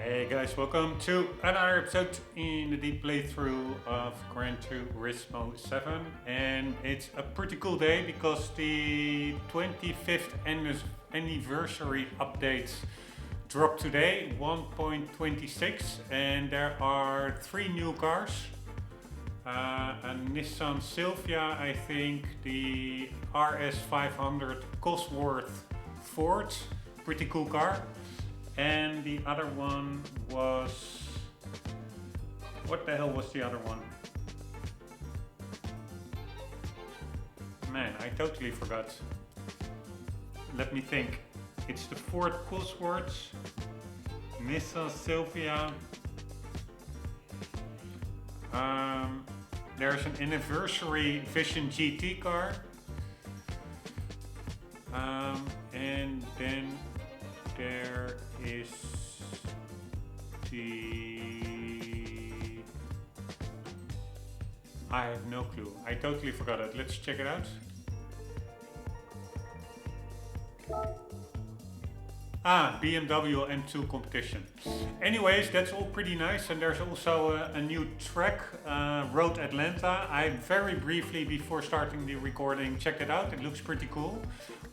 Hey guys, welcome to another episode in the deep playthrough of Gran Turismo 7, and it's a pretty cool day because the 25th anniversary update dropped today, 1.26, and there are 3 new cars. A Nissan Silvia, I think, the RS500 Cosworth Ford, pretty cool car. And the other one was... what the hell was the other one? Man, I totally forgot. Let me think. It's the Ford Cosworth, Nissan Silvia. There's an anniversary Vision GT car. And then there is I have no clue. I totally forgot it. Let's check it out. BMW M2 competition. Anyways, that's all pretty nice, and there's also a new track, Road Atlanta. I very briefly, before starting the recording, checked it out. It looks pretty cool.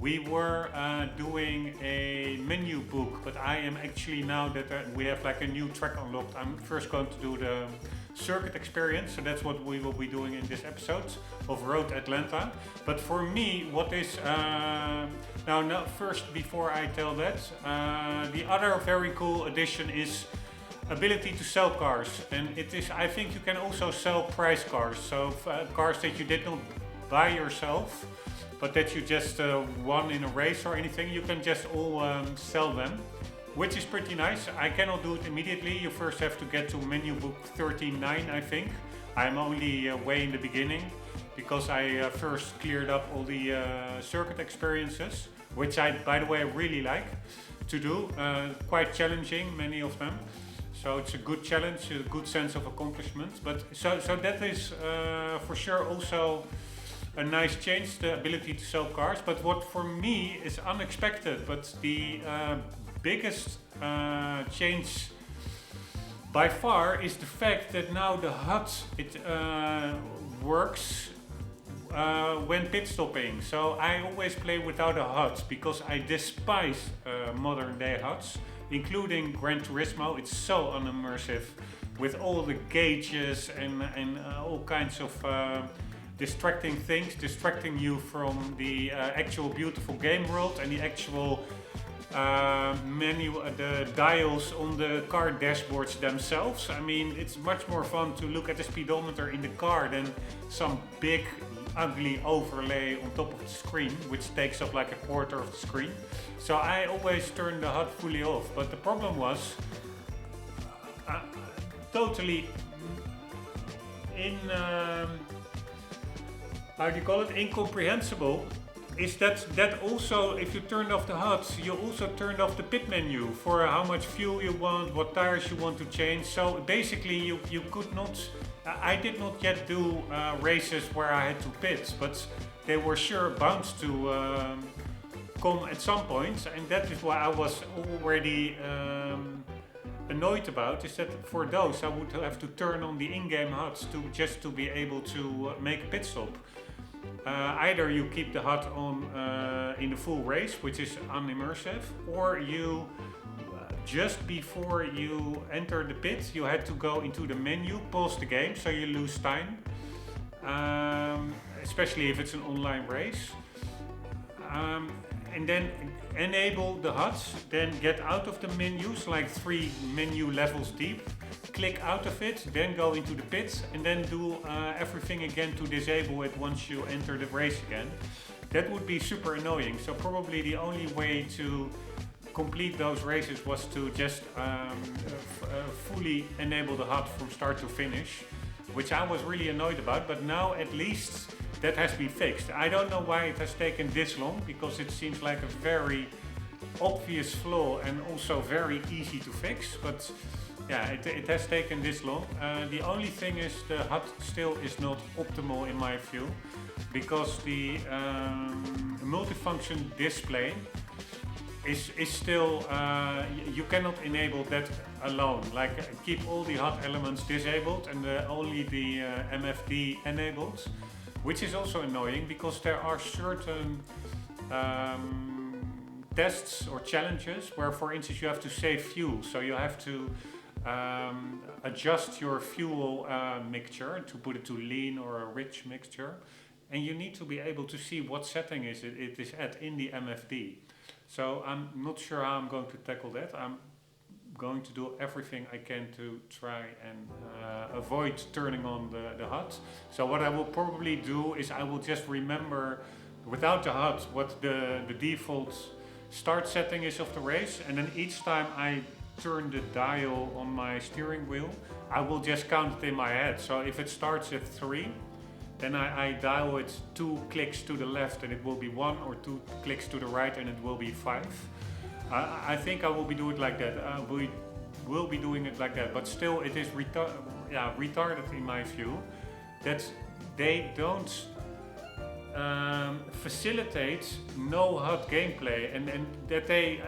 We were doing a menu book, but I am actually, now that we have like a new track unlocked, I'm first going to do the circuit experience, so that's what we will be doing in this episode of Road Atlanta. But for me, what is now first, before I tell that, the other very cool addition is ability to sell cars, and it is, I think you can also sell prize cars, so cars that you did not buy yourself but that you just won in a race or anything, you can just all sell them, which is pretty nice. I cannot do it immediately. You first have to get to menu book 13.9, I think. I'm only way in the beginning because I first cleared up all the circuit experiences, which I, by the way, really like to do. Quite challenging, many of them. So it's a good challenge, a good sense of accomplishment. But so that is for sure also a nice change, the ability to sell cars. But what for me is unexpected, but the biggest change by far is the fact that now the HUD works when pit stopping. So I always play without a HUD because I despise modern day HUDs, including Gran Turismo. It's so unimmersive with all the gauges and all kinds of distracting things, distracting you from the actual beautiful game world and the actual menu, the dials on the car dashboards themselves. I mean, it's much more fun to look at the speedometer in the car than some big ugly overlay on top of the screen, which takes up like a quarter of the screen. So I always turn the HUD fully off, but the problem was totally how do you call it, incomprehensible, is that also, if you turned off the HUDs, you also turned off the pit menu for how much fuel you want, what tires you want to change. So basically you could not, I did not yet do races where I had to pit, but they were sure bound to come at some point, and that is why I was already annoyed about, is that for those I would have to turn on the in-game HUDs just to be able to make a pit stop. Either you keep the HUD on in the full race, which is unimmersive, or you just before you enter the pit, you had to go into the menu, pause the game, so you lose time, especially if it's an online race, and then enable the HUDs, then get out of the menus, like 3 menu levels deep, click out of it, then go into the pits, and then do everything again to disable it once you enter the race again. That would be super annoying. So probably the only way to complete those races was to just fully enable the HUD from start to finish, which I was really annoyed about, but now at least that has been fixed. I don't know why it has taken this long, because it seems like a very obvious flaw and also very easy to fix, but yeah, it has taken this long. The only thing is the HUD still is not optimal in my view, because the multifunction display is still, you cannot enable that alone. Like keep all the HUD elements disabled and only the MFD enabled, which is also annoying because there are certain tests or challenges where, for instance, you have to save fuel. So you have to adjust your fuel mixture to put it to lean or a rich mixture. And you need to be able to see what setting it is at in the MFD. So I'm not sure how I'm going to tackle that. I'm going to do everything I can to try and avoid turning on the HUD. So what I will probably do is I will just remember without the HUD what the default start setting is of the race, and then each time I turn the dial on my steering wheel, I will just count it in my head. So if it starts at 3, then I dial it 2 clicks to the left and it will be 1, or 2 clicks to the right and it will be 5. I think I will be doing it like that. We will be doing it like that, but still it is retarded in my view that they don't facilitate no HUD gameplay, and that they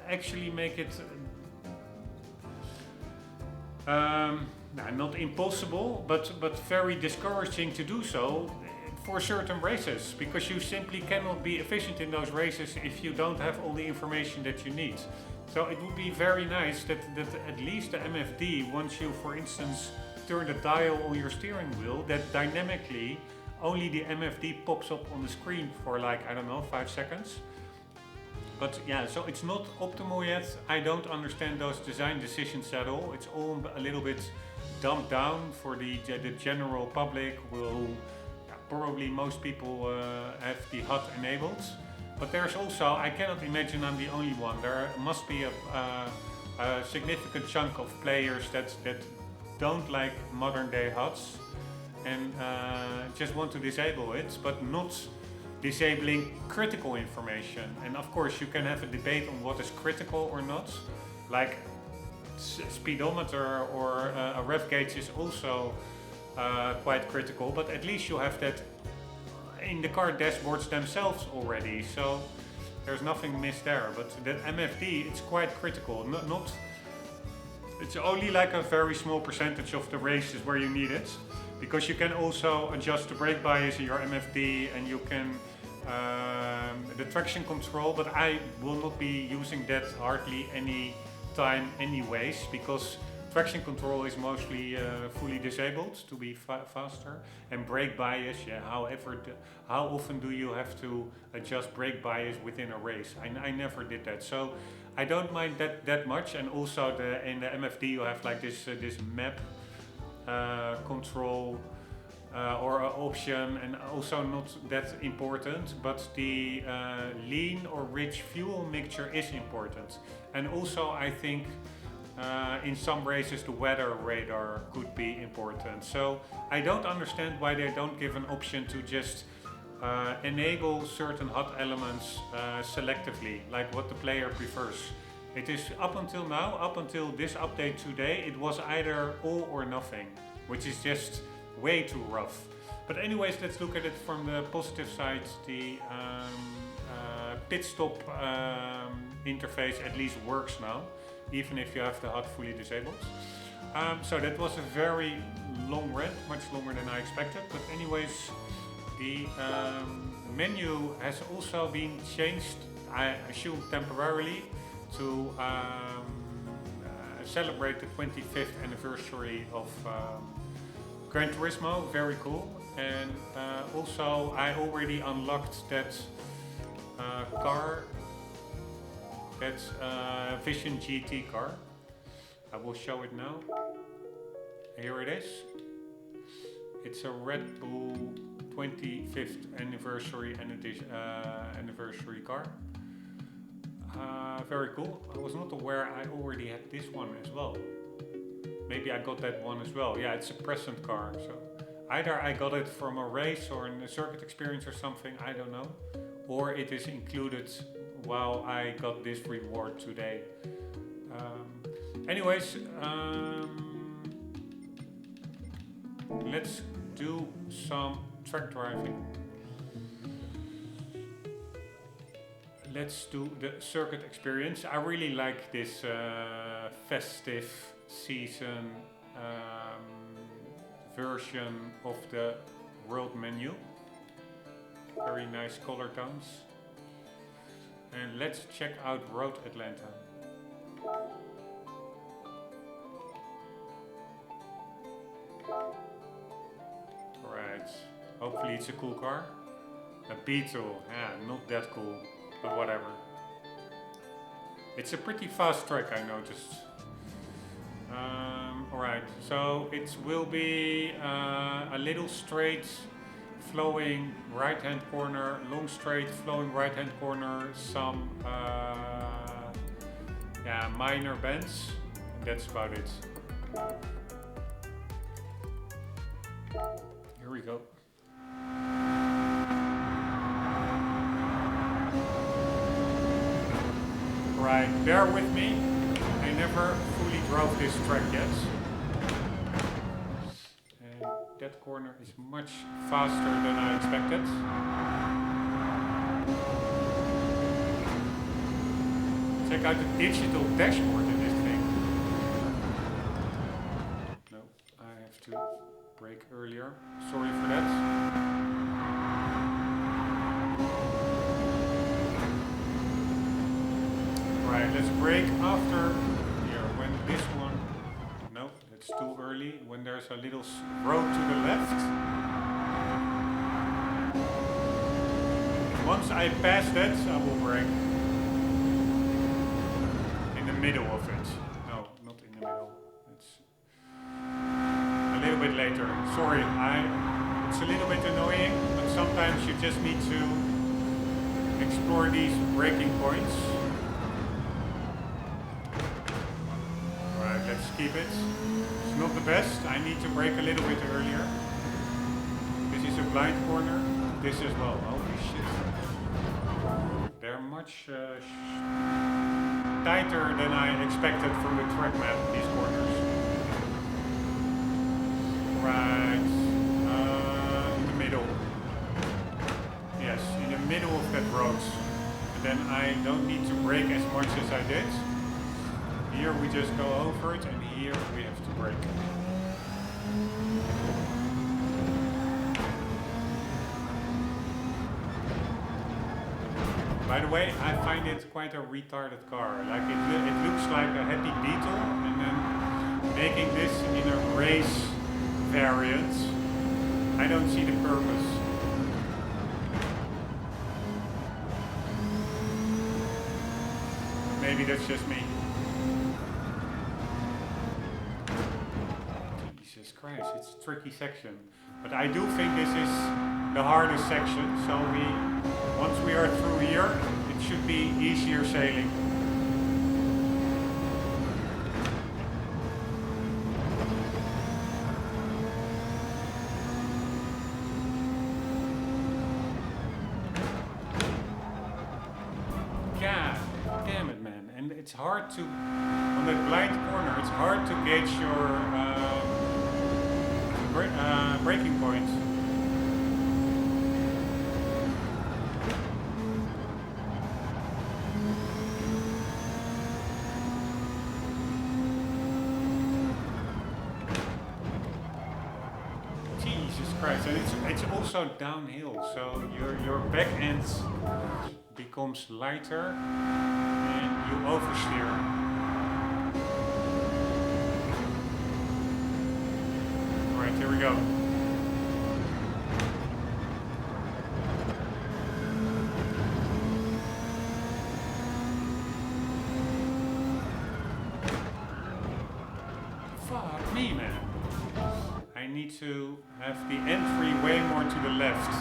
actually make it not impossible, but very discouraging to do so for certain races, because you simply cannot be efficient in those races if you don't have all the information that you need. So it would be very nice that at least the MFD, once you, for instance, turn the dial on your steering wheel, that dynamically only the MFD pops up on the screen for like, I don't know, 5 seconds. But yeah, so it's not optimal yet. I don't understand those design decisions at all. It's all a little bit dumbed down for the general public. Probably most people have the HUD enabled. But there's also, I cannot imagine I'm the only one. There must be a significant chunk of players that don't like modern day HUDs and just want to disable it, but not disabling critical information. And of course you can have a debate on what is critical or not. Like speedometer or a rev gauge is also quite critical, but at least you have that in the car dashboards themselves already, so there's nothing missed there. But that MFD, it's quite critical. It's only like a very small percentage of the races where you need it, because you can also adjust the brake bias in your MFD, and you can the traction control, but I will not be using that hardly any time anyways, because traction control is mostly fully disabled to be faster, and brake bias, yeah, how often do you have to adjust brake bias within a race? I never did that, so I don't mind that much. And also in the MFD you have like this map control or option, and also not that important, but the lean or rich fuel mixture is important. And also I think in some races the weather radar could be important. So I don't understand why they don't give an option to just enable certain HUD elements selectively, like what the player prefers. It is up until now, up until this update today, it was either all or nothing, which is just way too rough. But anyways, let's look at it from the positive side. The pit stop interface at least works now, even if you have the HUD fully disabled. So that was a very long rant, much longer than I expected. But anyways, the menu has also been changed, I assume temporarily, to celebrate the 25th anniversary of Gran Turismo. Very cool. And also I already unlocked that car, that Vision GT car. I will show it now. Here it is. It's a Red Bull 25th anniversary, and it is anniversary car. Very cool. I was not aware I already had this one as well. Maybe I got that one as well. Yeah, it's a present car. So either I got it from a race or in a circuit experience or something, I don't know. Or it is included while I got this reward today. Anyways, let's do some track driving. let's do the circuit experience. I really like this festive season version of the world menu. Very nice color tones. And let's check out Road Atlanta. Alright, hopefully it's a cool car. A Beetle, yeah, not that cool, but whatever. It's a pretty fast track, I noticed. Alright, so it will be a little straight flowing right hand corner, long straight flowing right hand corner, some yeah, minor bends. That's about it. Here we go. Right, bear with me. I never fully drove this track yet. And that corner is much faster than I expected. Check out the digital dashboard in this thing. No, I have to brake earlier. Sorry for that. Right, let's brake after here when this one. No, that's too early. When there's a little road to the left. Once I pass that, I will brake. In the middle of it. No, not in the middle. It's a little bit later. Sorry, it's a little bit annoying, but sometimes you just need to explore these braking points. Alright, let's keep it. It's not the best. I need to brake a little bit earlier. This is a blind corner. This as well. Holy shit. They're much tighter than I expected from the track map, these corners. Right. In the middle. Yes, in the middle of that road. And then I don't need to brake as much as I did. Here we just go over it, and here we have to brake. By the way, I find it quite a retarded car. Like it looks like a happy Beetle, and then making this in a race variant, I don't see the purpose. Maybe that's just me. Jesus Christ, it's a tricky section. But I do think this is the hardest section, so once we are through here, it should be easier sailing. God damn it, man. And it's hard to, on that blind corner, it's hard to gauge your braking point. Jesus Christ, and it's also downhill, so your back end becomes lighter and you oversteer. Alright, here we go. Fuck me, man. I need to have the entry way more to the left.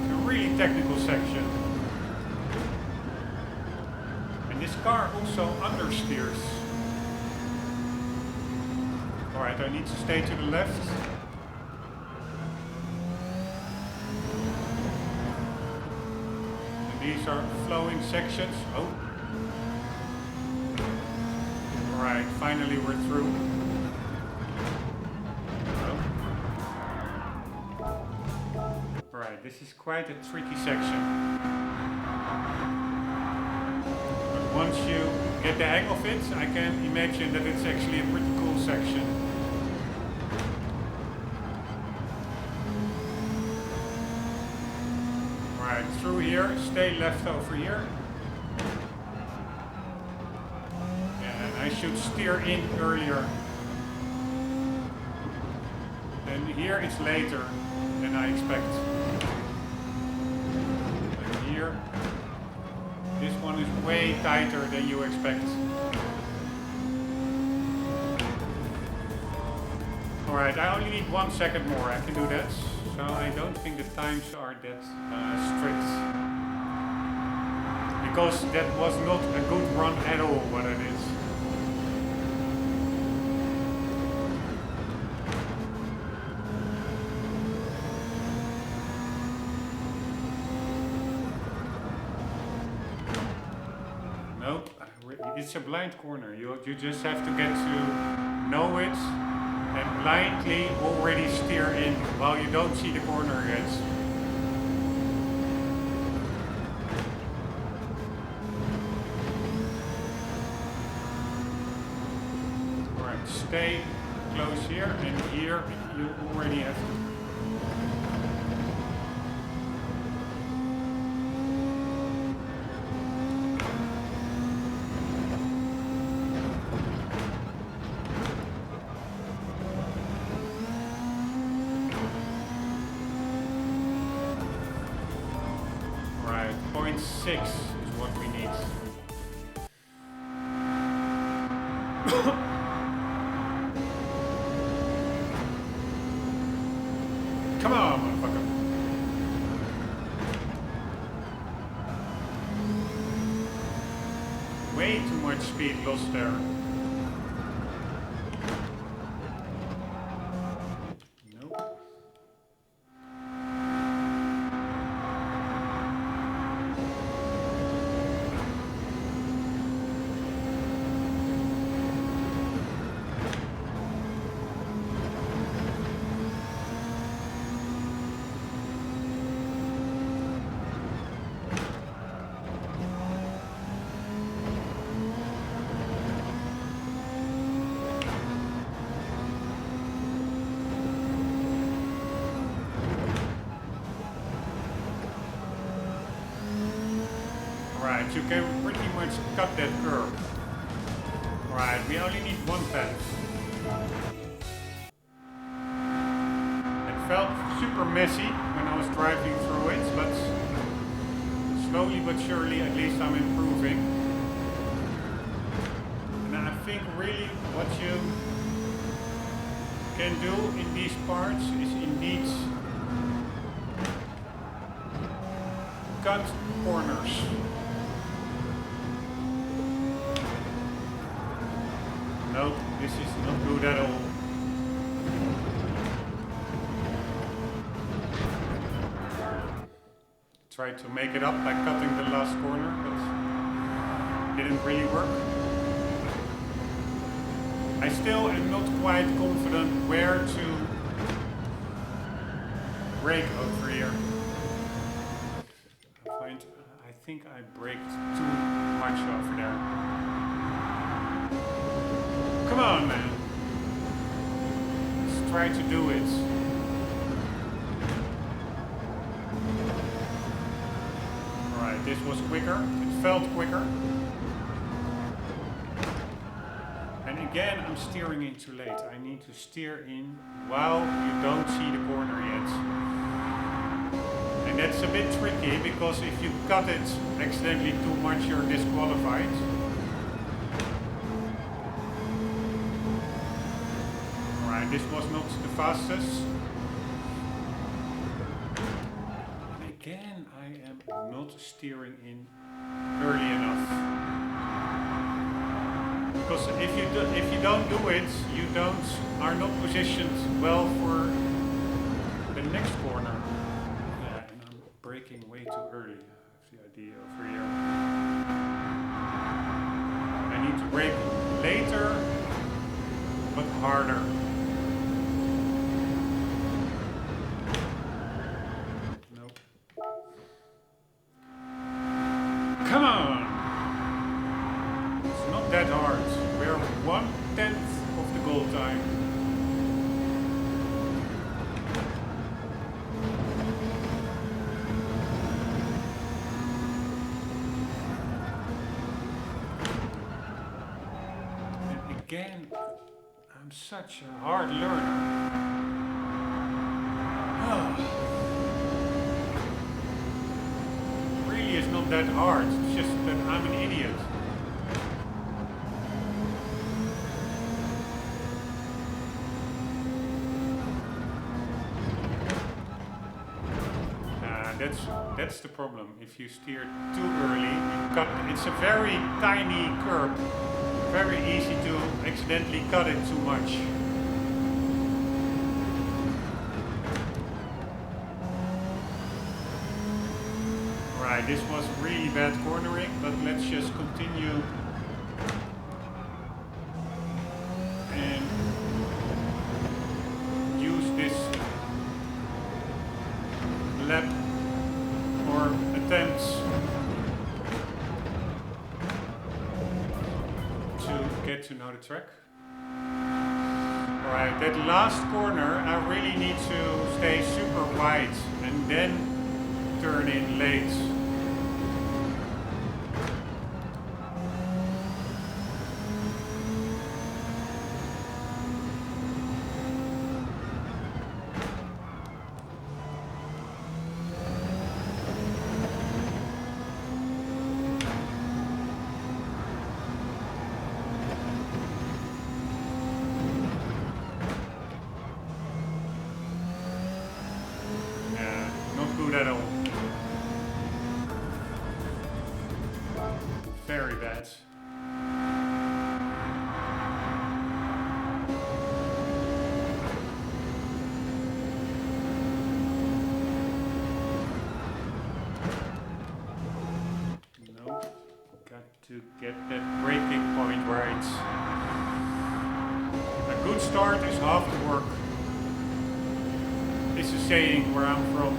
It's a really technical section. And this car also understeers. Alright, I need to stay to the left. And these are flowing sections. Oh. Alright, finally we're through. Oh. Alright, this is quite a tricky section. But once you get the hang of it, I can imagine that it's actually a pretty cool section. Alright, through here, stay left over here. And I should steer in earlier. And here it's later than I expect. And here, this one is way tighter than you expect. Alright, I only need 1 second more, I can do that. So I don't think the times are that strict. Because that was not a good run at all, what it is. Nope, it's a blind corner. You just have to get to know it and blindly already steer in while you don't see the corner yet. Alright, stay close here, and here you already have to. Right, 0.6 is what we need. Come on, motherfucker. Way too much speed lost there. Right, you can pretty much cut that curve. Right, we only need 1 path. It felt super messy when I was driving through it, but slowly but surely at least I'm improving. And I think really what you can do in these parts is indeed cut corners. Nope, this is not good at all. Tried to make it up by cutting the last corner, but didn't really work. I still am not quite confident where to brake over here. I think I braked too much over there. Come on, man. Let's try to do it. Alright, this was quicker. It felt quicker. And again, I'm steering in too late. I need to steer in while you don't see the corner yet. And that's a bit tricky, because if you cut it accidentally too much, you're disqualified. This was not the fastest. And again, I am not steering in early enough. Because if you don't do it, you are not positioned well for the next corner. Yeah, and I'm braking way too early. That's the idea over here. I need to brake later, but harder. Come on! It's not that hard. We're 1/10 of the goal time. And again, I'm such a hard learner. Really, it's not that hard. It's just that I'm an idiot. That's the problem. If you steer too early, you cut. It's a very tiny curb. Very easy to accidentally cut it too much. Right, this was really bad cornering, but let's just continue and use this lap or attempts to get to know the track. Alright, that last corner I really need to stay super wide and then turn in late. At all. Very bad. Nope. Got to get that braking point right. A good start is half the work. It's a saying where I'm from.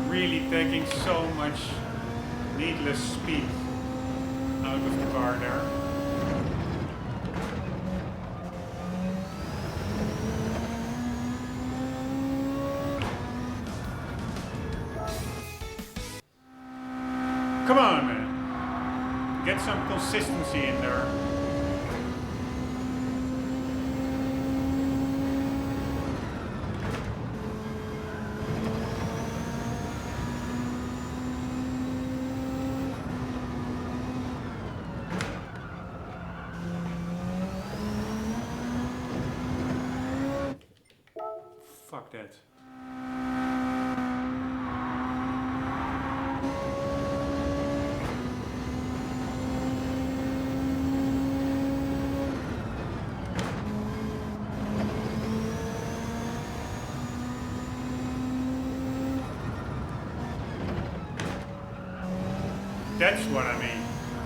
Really taking so much needless speed out of the car there. Come on, man. Get some consistency in there. Fuck that. That's what I mean.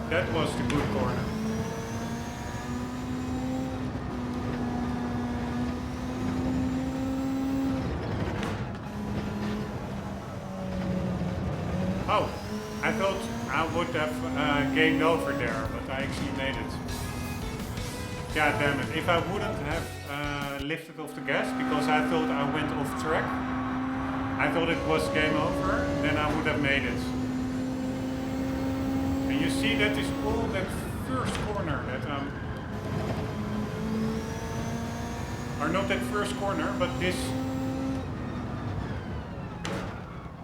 That was the good corner. Oh, I thought I would have gamed over there, but I actually made it. God damn it. If I wouldn't have lifted off the gas because I thought I went off track, I thought it was game over, then I would have made it. And you see that is all that first corner that not that first corner, but this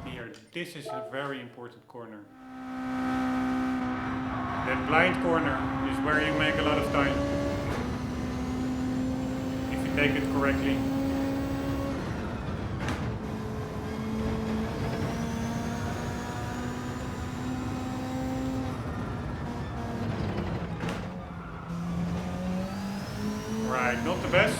here. This is a very important corner. That blind corner is where you make a lot of time. If you take it correctly. Right, not the best.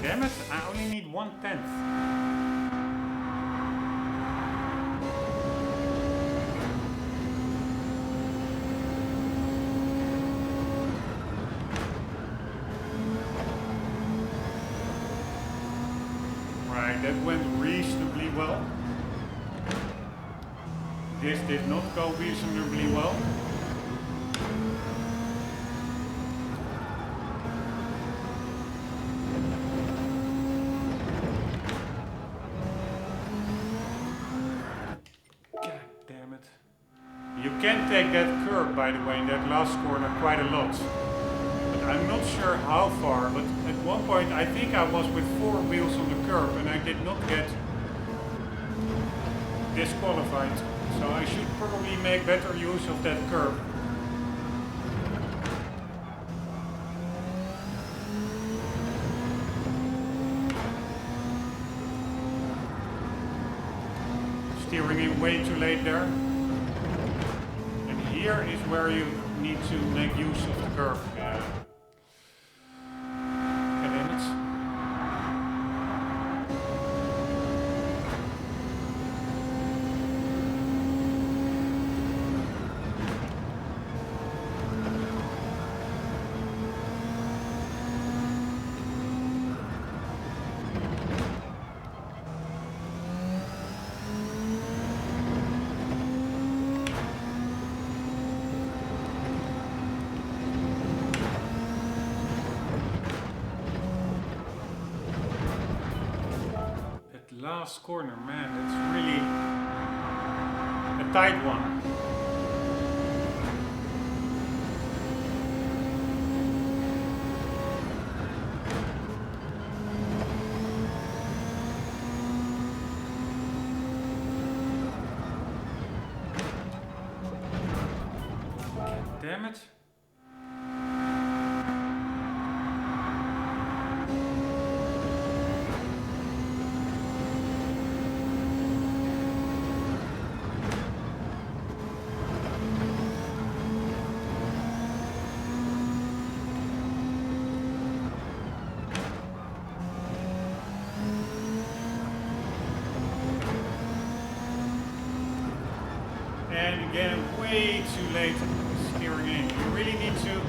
Damn it, I only need 1/10. Right, that went reasonably well. This did not go reasonably well. You can take that curb, by the way, in that last corner quite a lot. But I'm not sure how far, but at one point I think I was with 4 wheels on the curb and I did not get disqualified. So I should probably make better use of that curb. Steering in way too late there. Here is where you need to make use of the curve. Damn it. Last corner, man, that's really a tight one. Damn it. And again, way too late steering in. You really need to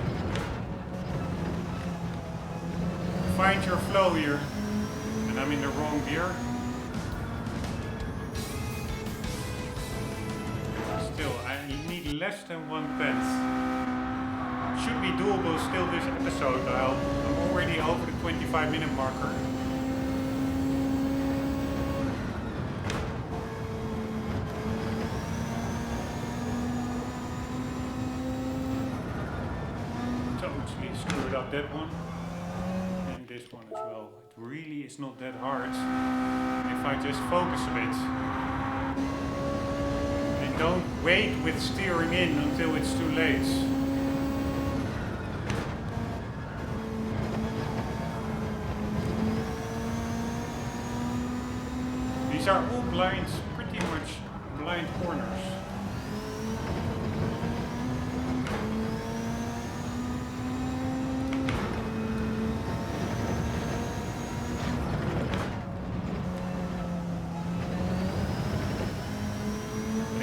find your flow here. And I'm in the wrong gear. Still, I need less than 1/10. Should be doable still this episode. I'm already over the 25-minute marker. Totally screwed up that one and this one as well. It really is not that hard if I just focus a bit and don't wait with steering in until it's too late. These are all blind, pretty much blind corners.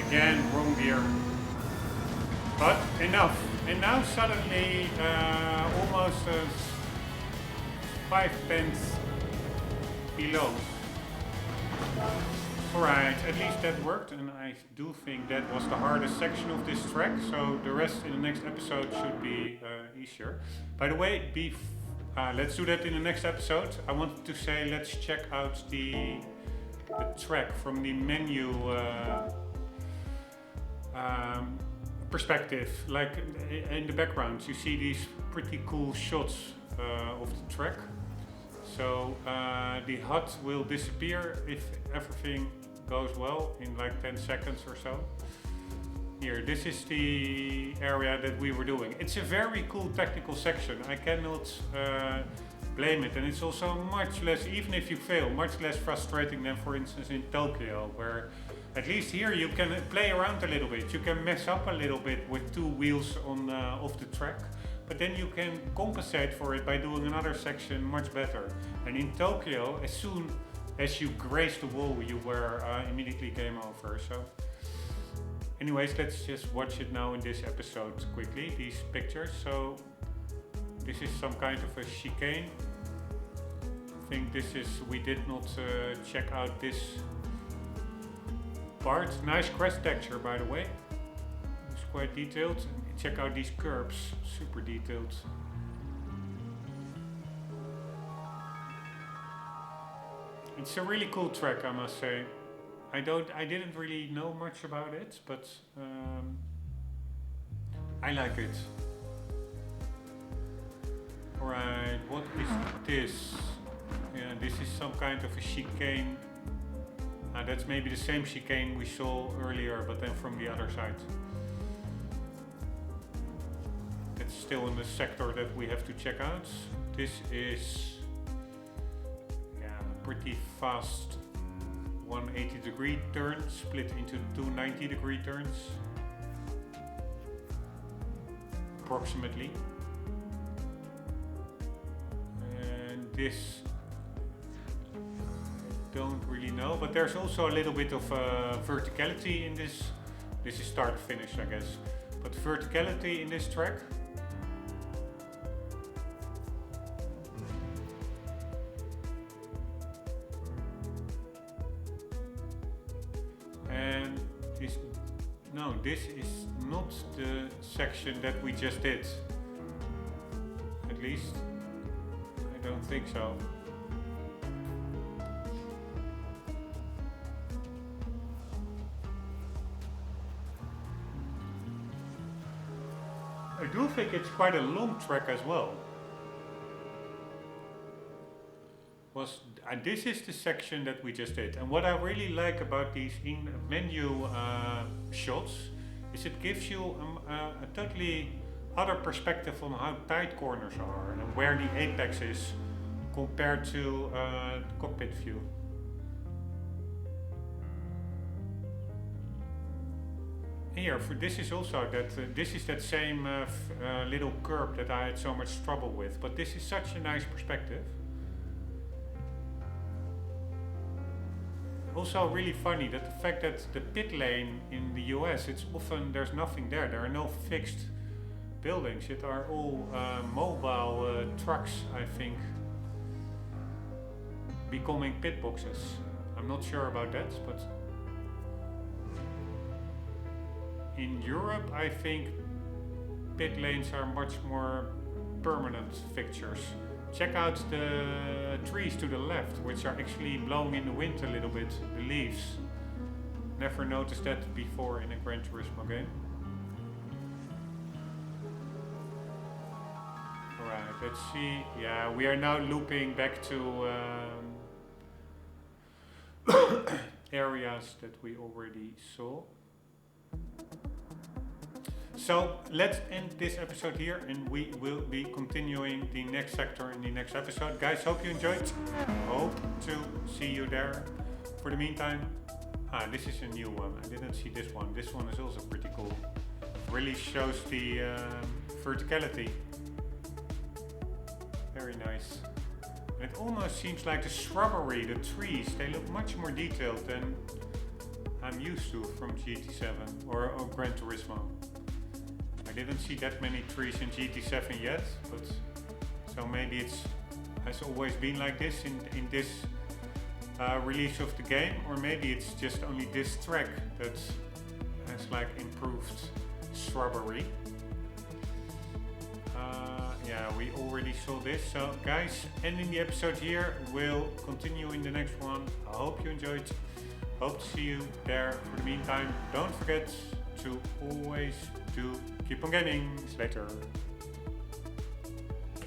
Again, wrong gear. But enough. And now suddenly almost 5/10 below. Alright, at least that worked, and I do think that was the hardest section of this track, so the rest in the next episode should be easier. By the way, Let's do that in the next episode. I wanted to say let's check out the track from the menu perspective. Like in the background you see these pretty cool shots of the track. So the HUD will disappear if everything goes well in like 10 seconds or so. Here, this is the area that we were doing. It's a very cool technical section. I cannot blame it, and it's also much less, even if you fail, much less frustrating than for instance in Tokyo, where at least here you can play around a little bit. You can mess up a little bit with two wheels on off the track, but then you can compensate for it by doing another section much better. And in Tokyo, as soon as you graze the wall, you were immediately game over. So anyways, let's just watch it now in this episode quickly, these pictures. So this is some kind of a chicane. I think this is, we did not check out this part. Nice crest texture, by the way. It's quite detailed. Check out these curbs, super detailed. It's a really cool track, I must say. I didn't really know much about it, but I like it. Alright, what is this? Yeah, this is some kind of a chicane. That's maybe the same chicane we saw earlier, but then from the other side. It's still in the sector that we have to check out. This is pretty fast 180-degree turn split into two 90-degree turns, approximately. And this, I don't really know, but there's also a little bit of verticality in this. This is start finish, I guess, but verticality in this track. No, this is not the section that we just did. At least, I don't think so. I do think it's quite a long track as well. This is the section that we just did, and what I really like about these in-menu shots is it gives you a totally other perspective on how tight corners are and where the apex is compared to the cockpit view. Here, for this is also that this is that same little curb that I had so much trouble with, but this is such a nice perspective. Also really funny that the fact that the pit lane in the US, it's often there's nothing there. There are no fixed buildings. It are all mobile trucks, I think, becoming pit boxes. I'm not sure about that, but in Europe I think pit lanes are much more permanent fixtures. Check out the trees to the left, which are actually blowing in the wind a little bit, the leaves. Never noticed that before in a Gran Turismo game. Alright, let's see. Yeah, we are now looping back to areas that we already saw. So let's end this episode here, and we will be continuing the next sector in the next episode. Guys, hope you enjoyed. Hope to see you there. For the meantime, this is a new one. I didn't see this one. This one is also pretty cool. Really shows the verticality. Very nice. And it almost seems like the shrubbery, the trees, they look much more detailed than I'm used to from GT7 or Gran Turismo. I didn't see that many trees in GT7 yet, but so maybe it's has always been like this in this release of the game, or maybe it's just only this track that has like improved shrubbery. Yeah, we already saw this. So guys, ending the episode here. We'll continue in the next one. I hope you enjoyed. Hope to see you there. For the meantime, don't forget to always keep on gaming. See you later.